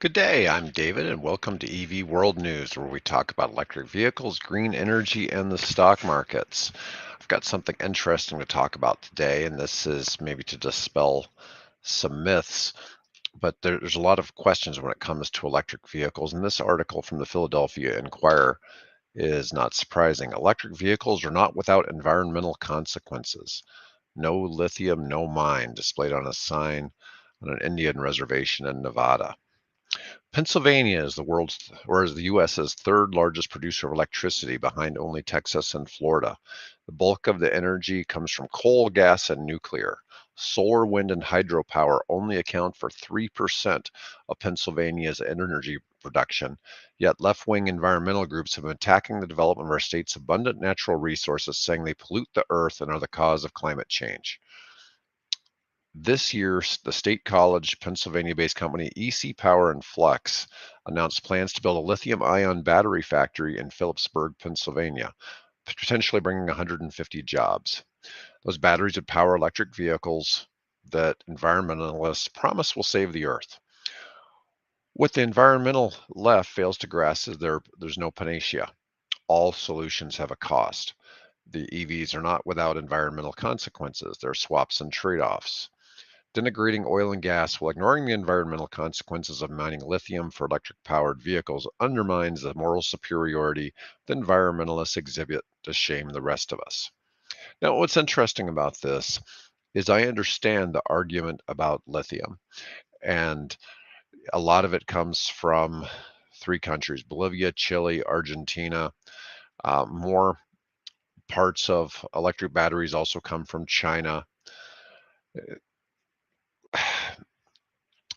Good day, I'm David, and welcome to EV World News, where we talk about electric vehicles, green energy, and the stock markets. I've got something interesting to talk about today, and this is maybe to dispel some myths, but there's a lot of questions when it comes to electric vehicles. And this article from the Philadelphia Inquirer is not surprising. Electric vehicles are not without environmental consequences. No lithium, no mine, displayed on a sign on an Indian reservation in Nevada. Pennsylvania is the US's third largest producer of electricity behind only Texas and Florida. The bulk of the energy comes from coal, gas, and nuclear. Solar, wind, and hydropower only account for 3% of Pennsylvania's energy production, yet left-wing environmental groups have been attacking the development of our state's abundant natural resources, saying they pollute the earth and are the cause of climate change. This year, the State College, Pennsylvania-based company EC Power and Flex announced plans to build a lithium-ion battery factory in Phillipsburg, Pennsylvania, potentially bringing 150 jobs. Those batteries would power electric vehicles that environmentalists promise will save the earth. What the environmental left fails to grasp is there's no panacea. All solutions have a cost. The EVs are not without environmental consequences. There are swaps and trade-offs. Denigrating oil and gas while ignoring the environmental consequences of mining lithium for electric-powered vehicles undermines the moral superiority that environmentalists exhibit to shame the rest of us. Now, what's interesting about this is I understand the argument about lithium, and a lot of it comes from three countries: Bolivia, Chile, Argentina. More parts of electric batteries also come from China.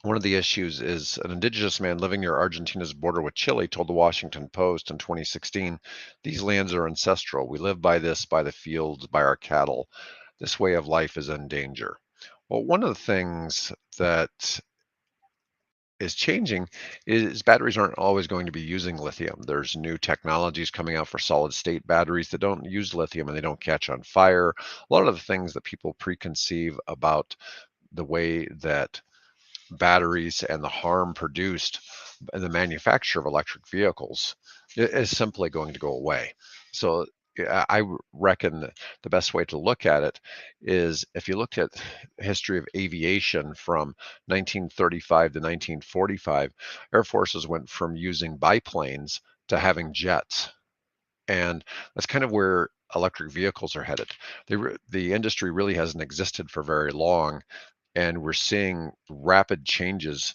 One of the issues is an indigenous man living near Argentina's border with Chile told the Washington Post in 2016, "These lands are ancestral. We live by this, by the fields, by our cattle. This way of life is in danger." Well, one of the things that is changing is batteries aren't always going to be using lithium. There's new technologies coming out for solid state batteries that don't use lithium and they don't catch on fire. A lot of the things that people preconceive about the way that batteries and the harm produced in the manufacture of electric vehicles is simply going to go away. So yeah, I reckon that the best way to look at it is if you look at history of aviation from 1935 to 1945, air forces went from using biplanes to having jets. And that's kind of where electric vehicles are headed. The industry really hasn't existed for very long, and we're seeing rapid changes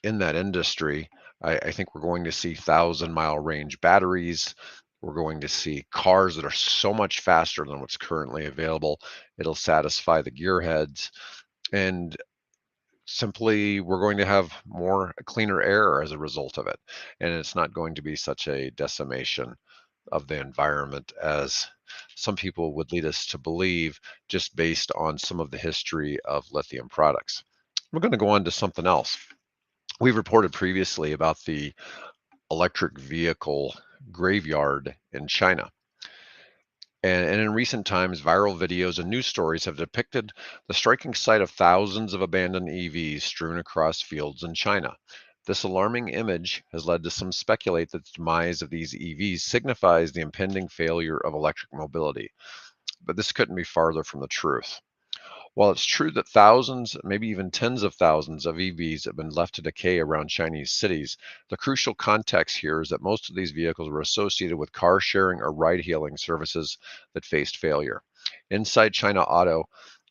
in that industry. I think we're going to see 1,000-mile range batteries. We're going to see cars that are so much faster than what's currently available. It'll satisfy the gearheads, and simply we're going to have more cleaner air as a result of it. And it's not going to be such a decimation of the environment as some people would lead us to believe just based on some of the history of lithium products. We're going to go on to something else. We've reported previously about the electric vehicle graveyard in China. And in recent times, viral videos and news stories have depicted the striking sight of thousands of abandoned EVs strewn across fields in China. This alarming image has led to some speculate that the demise of these EVs signifies the impending failure of electric mobility. But this couldn't be farther from the truth. While it's true that thousands, maybe even tens of thousands of EVs have been left to decay around Chinese cities, the crucial context here is that most of these vehicles were associated with car sharing or ride hailing services that faced failure. Inside China Auto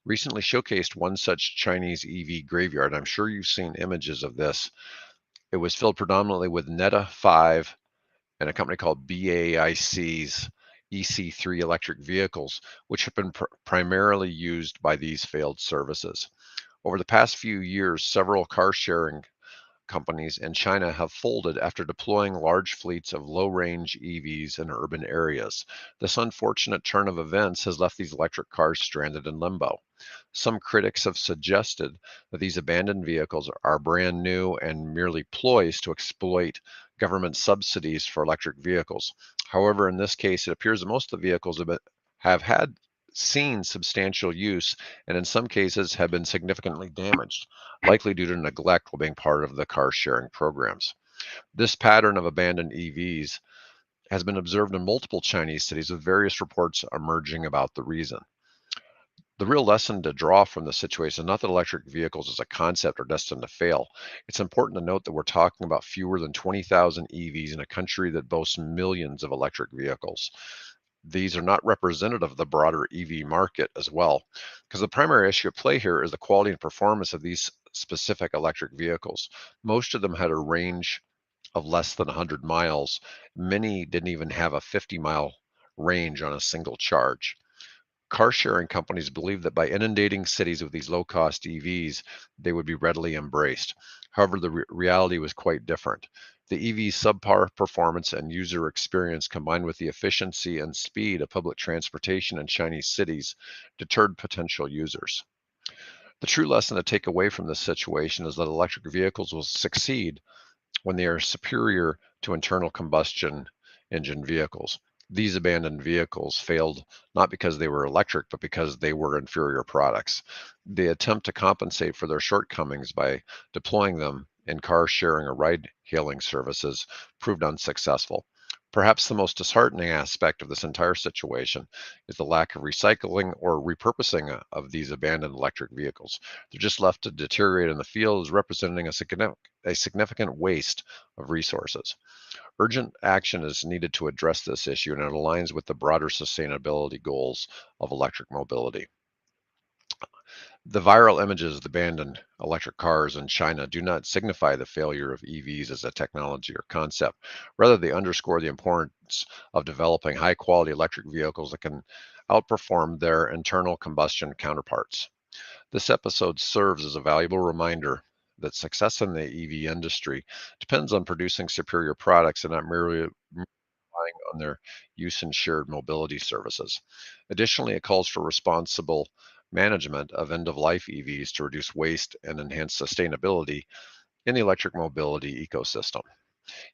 recently showcased one such Chinese EV graveyard. I'm sure you've seen images of this. It was filled predominantly with Neta 5 and a company called BAIC's EC3 electric vehicles, which have been primarily used by these failed services. Over the past few years, several car sharing companies in China have folded after deploying large fleets of low range EVs in urban areas. This unfortunate turn of events has left these electric cars stranded in limbo. Some critics have suggested that these abandoned vehicles are brand new and merely ploys to exploit government subsidies for electric vehicles. However, in this case, it appears that most of the vehicles have had seen substantial use and in some cases have been significantly damaged, likely due to neglect while being part of the car sharing programs. This pattern of abandoned EVs has been observed in multiple Chinese cities, with various reports emerging about the reason. The real lesson to draw from the situation is not that electric vehicles as a concept are destined to fail. It's important to note that we're talking about fewer than 20,000 EVs in a country that boasts millions of electric vehicles. These are not representative of the broader EV market as well, because the primary issue at play here is the quality and performance of these specific electric vehicles. Most of them had a range of less than 100 miles. Many didn't even have a 50-mile range on a single charge. Car sharing companies believed that by inundating cities with these low cost EVs, they would be readily embraced. However, the reality was quite different. The EV's subpar performance and user experience, combined with the efficiency and speed of public transportation in Chinese cities, deterred potential users. The true lesson to take away from this situation is that electric vehicles will succeed when they are superior to internal combustion engine vehicles. These abandoned vehicles failed not because they were electric, but because they were inferior products. The attempt to compensate for their shortcomings by deploying them in car sharing or ride hailing services proved unsuccessful. Perhaps the most disheartening aspect of this entire situation is the lack of recycling or repurposing of these abandoned electric vehicles. They're just left to deteriorate in the field, as representing a significant waste of resources. Urgent action is needed to address this issue, and it aligns with the broader sustainability goals of electric mobility. The viral images of abandoned electric cars in China do not signify the failure of EVs as a technology or concept. Rather, they underscore the importance of developing high quality electric vehicles that can outperform their internal combustion counterparts. This episode serves as a valuable reminder that success in the EV industry depends on producing superior products and not merely relying on their use in shared mobility services. Additionally, it calls for responsible management of end of life EVs to reduce waste and enhance sustainability in the electric mobility ecosystem.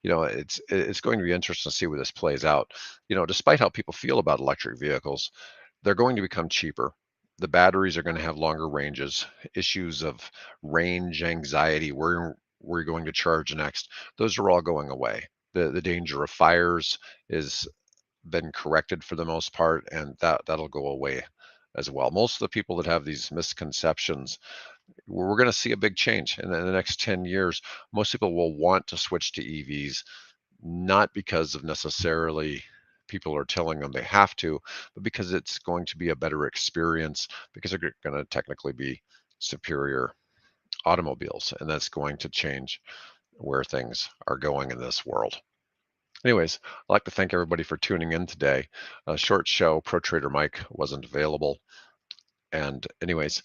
It's going to be interesting to see where this plays out. Despite how people feel about electric vehicles, they're going to become cheaper. The batteries are going to have longer ranges. Issues of range anxiety, where you're going to charge next, those are all going away. The danger of fires is been corrected for the most part, and that'll go away as well. Most of the people that have these misconceptions, we're going to see a big change in the next 10 years. Most people will want to switch to EVs, not because of necessarily people are telling them they have to, but because it's going to be a better experience, because they're going to technically be superior automobiles, and that's going to change where things are going in this world. Anyways, I'd like to thank everybody for tuning in today. A short show, ProTrader Mike wasn't available. And anyways,